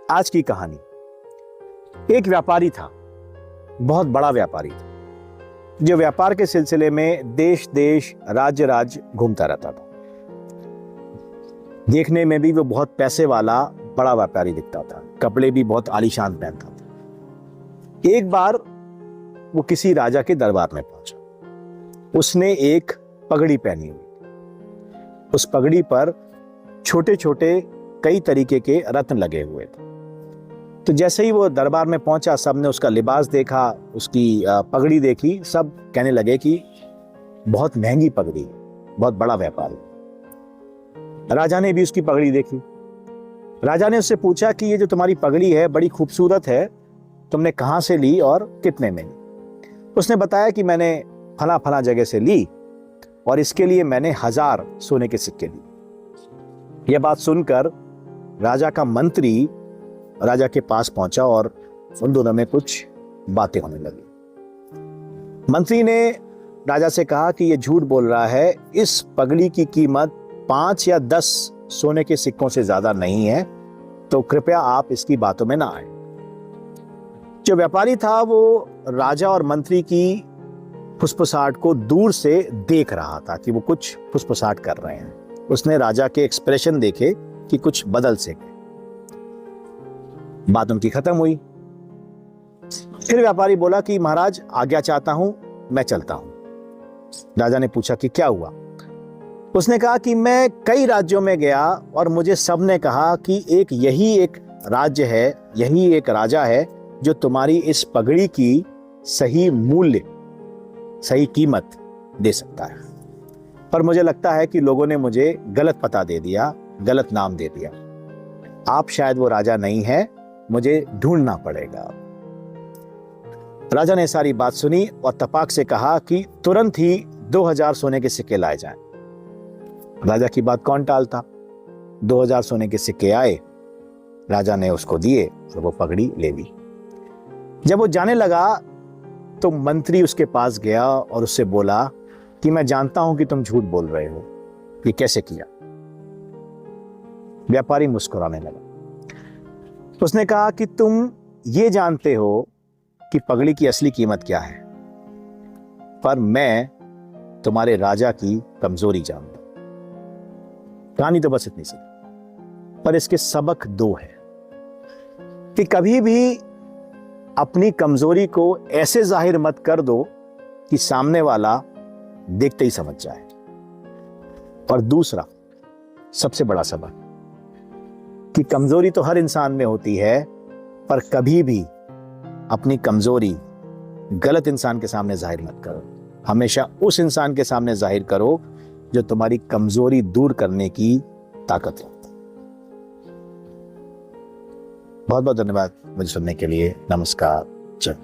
आज की कहानी। एक व्यापारी था, बहुत बड़ा व्यापारी था, जो व्यापार के सिलसिले में देश देश राज्य राज्य घूमता रहता था। देखने में भी वो बहुत पैसे वाला बड़ा व्यापारी दिखता था, कपड़े भी बहुत आलीशान पहनता था। एक बार वो किसी राजा के दरबार में पहुंचा। उसने एक पगड़ी पहनी हुई, उस पगड़ी पर छोटे छोटे कई तरीके के रत्न लगे हुए थे। तो जैसे ही वो दरबार में पहुंचा, सबने उसका लिबास देखा, उसकी पगड़ी देखी, सब कहने लगे कि बहुत महंगी पगड़ी, बहुत बड़ा व्यापारी। राजा ने भी उसकी पगड़ी देखी। राजा ने उससे पूछा कि ये जो तुम्हारी पगड़ी है बड़ी खूबसूरत है, तुमने कहां से ली और कितने में ली? उसने बताया कि मैंने फला फला जगह से ली और इसके लिए मैंने 1000 सोने के सिक्के दिए। यह बात सुनकर राजा का मंत्री राजा के पास पहुंचा और उन दोनों में कुछ बातें होने लगी। मंत्री ने राजा से कहा कि यह झूठ बोल रहा है, इस पगड़ी की कीमत 5 या 10 सोने के सिक्कों से ज्यादा नहीं है, तो कृपया आप इसकी बातों में ना आए। जो व्यापारी था वो राजा और मंत्री की फुसफुसाहट को दूर से देख रहा था कि वो कुछ फुसफुसाहट कर रहे हैं। उसने राजा के एक्सप्रेशन देखे कि कुछ बदल से गए। बात उनकी खत्म हुई। फिर व्यापारी बोला कि महाराज आज्ञा चाहता हूं, मैं चलता हूं। राजा ने पूछा कि क्या हुआ? उसने कहा कि मैं कई राज्यों में गया और मुझे सबने कहा कि यही एक राज्य है, यही एक राजा है जो तुम्हारी इस पगड़ी की सही मूल्य, सही कीमत दे सकता है। पर मुझे लगता है कि लोगों ने मुझे गलत पता दे दिया, गलत नाम दे दिया। आप शायद वो राजा नहीं है, मुझे ढूंढना पड़ेगा। राजा ने सारी बात सुनी और तपाक से कहा कि तुरंत ही 2000 सोने के सिक्के लाए जाएं। राजा की बात कौन टालता? 2000 सोने के सिक्के आए, राजा ने उसको दिए और वो पगड़ी ले ली। जब वो जाने लगा तो मंत्री उसके पास गया और उससे बोला कि मैं जानता हूं कि तुम झूठ बोल रहे हो, ये कैसे किया? व्यापारी मुस्कुराने लगा। उसने कहा कि तुम ये जानते हो कि पगड़ी की असली कीमत क्या है, पर मैं तुम्हारे राजा की कमजोरी जानता हूं। कहानी तो बस इतनी सी, पर इसके सबक 2 है कि कभी भी अपनी कमजोरी को ऐसे जाहिर मत कर दो कि सामने वाला देखते ही समझ जाए। और दूसरा सबसे बड़ा सबक कि कमजोरी तो हर इंसान में होती है, पर कभी भी अपनी कमजोरी गलत इंसान के सामने जाहिर मत करो। हमेशा उस इंसान के सामने जाहिर करो जो तुम्हारी कमजोरी दूर करने की ताकत रखता है। बहुत बहुत धन्यवाद मुझे सुनने के लिए। नमस्कार। जय।